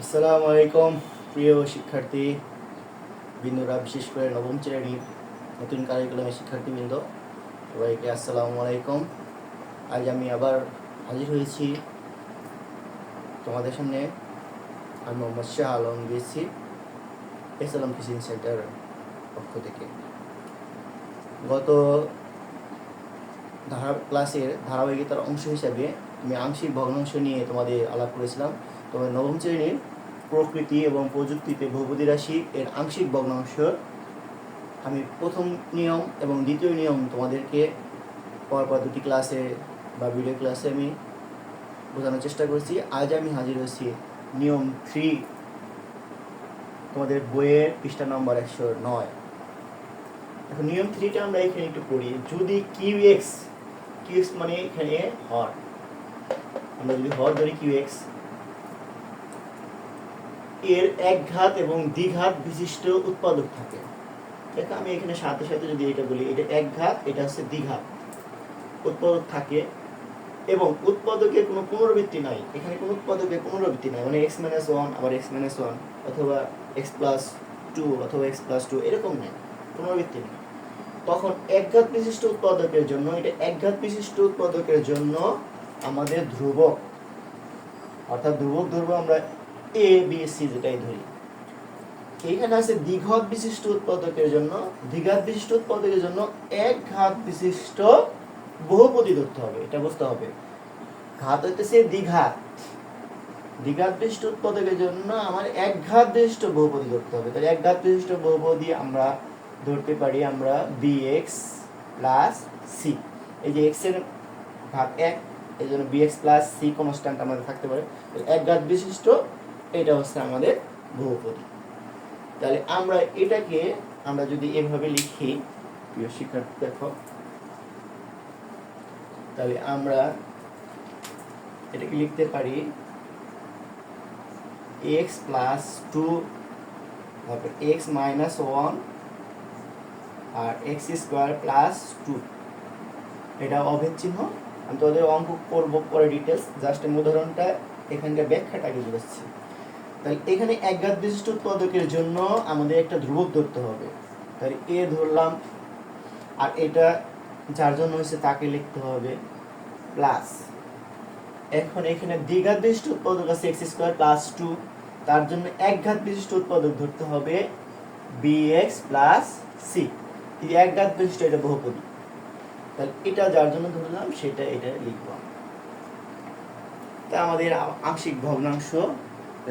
আসসালামু আলাইকুম প্রিয় শিক্ষার্থী বিন্দুরা, বিশেষ করে নবম শ্রেণীর নতুন কারিকুলামের শিক্ষার্থীবৃন্দ, সবাইকে আসসালামু আলাইকুম। আজ আমি আবার হাজির হয়েছি তোমাদের সামনে। আমি মোহাম্মদ শাহ আলম দিয়েছি এসএলএম টিচিং সেন্টার পক্ষ থেকে। গত ক্লাসের ধারাবাহিকতার অংশ হিসাবে আমি আংশিক ভগ্নাংশ নিয়ে তোমাদের আলাপ করেছিলাম। তোমাদের নবম শ্রেণীর প্রকৃতি এবং প্রযুক্তিতে বহুপদী রাশি এর আংশিক ভগ্নাংশ আমি প্রথম নিয়ম এবং দ্বিতীয় নিয়ম তোমাদেরকে পরপর দুটি ক্লাসে বা ভিডিও ক্লাসে আমি বোঝানোর চেষ্টা করেছি। আজ আমি হাজির হয়েছি নিয়ম 3, তোমাদের বইয়ের পৃষ্ঠা নম্বর 109। এখন নিয়ম 3টা আমরা এখানে একটু পড়ি। যদি কিউএক্স মানে এখানে হর, আমরা যদি হর ধরি কিউএক্স এর একঘাত এবং দ্বিঘাত বিশিষ্ট উৎপাদক থাকে। দেখো আমি এখানে সাথে সাথে যদি এটা বলি, এটা একঘাত, এটা হচ্ছে দ্বিঘাত উৎপাদক থাকে এবং উৎপাদকের কোনো পুনরাবৃত্তি নাই। এখানে কোনো উৎপাদকের পুনরাবৃত্তি নাই, মানে x-1 আবার x-1 অথবা x+2 অথবা x+2 এরকম নেই, পুনরাবৃত্তি নেই। তখন একঘাত বিশিষ্ট উৎপাদকের জন্য, এটা একঘাত বিশিষ্ট উৎপাদকের জন্য আমাদের ধ্রুবক, অর্থাৎ ধ্রুবক ধরবো আমরা a b c যেটাই ধরি। এইখানে আছে দ্বিঘাত বিশিষ্ট উৎপাদকের জন্য, দ্বিঘাত বিশিষ্ট উৎপাদকের জন্য একঘাত বিশিষ্ট বহুপদী ধরতে হবে। এটা বুঝতে হবে, ঘাত হইতেছে দ্বিঘাত, দ্বিঘাত বিশিষ্ট উৎপাদকের জন্য আমার একঘাত বিশিষ্ট বহুপদী ধরতে হবে। তাহলে একঘাত বিশিষ্ট বহুপদী আমরা ধরতে পারি আমরা bx প্লাস c। এই যে x এর ঘাত 1, এই জন্য bx প্লাস c কনস্ট্যান্ট আমাদের থাকতে পারে। একঘাত বিশিষ্ট এটা হচ্ছে আমাদের বহুপদী। তাহলে আমরা এটাকে আমরা যদি এভাবে লিখি, প্রিয় শিক্ষার্থী দেখো, তাহলে আমরা এটাকে লিখতে পারি x প্লাস 2 তারপর x মাইনাস 1 আর x স্কোয়ার প্লাস 2। এটা অভেদ চিহ্ন। আমি তোদের অঙ্ক করবো পরে ডিটেলস, জাস্ট আমি উদাহরণটা এখানকার ব্যাখ্যাটা আগে বুঝাচ্ছি। তাহলে এখানে একঘাত বিশিষ্ট উৎপাদকের জন্য আমাদের একটা ধ্রুবক ধরতে হবে। তাহলে a ধরলাম, আর এটা যার জন্য হয়েছে তাকে লিখতে হবে প্লাস। এখন এখানে দ্বিঘাত বিশিষ্ট উৎপাদক আছে x² + 2, তার জন্য একঘাত বিশিষ্ট উৎপাদক ধরতে হবে bx + c। এই একঘাত বিশিষ্ট এটা বহুপদী, তাহলে এটা যার জন্য ধরলাম সেটা এটা লিখব। তা আমাদের আংশিক ভগ্নাংশ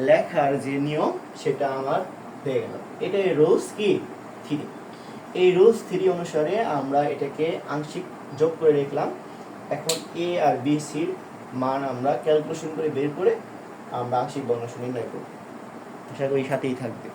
লেখার যে নিয়ম সেটা আমার হয়ে গেল। এটা রুলস কি 3। এই রুলস 3 অনুসারে আমরা এটাকে আংশিক যোগ করে রাখলাম। এখন a আর b c এর মান আমরা ক্যালকুলেশন করে বের করে আমরা আংশিক ভগ্নাংশ নির্ণয় করব। আশা করি সাথেই থাকবে।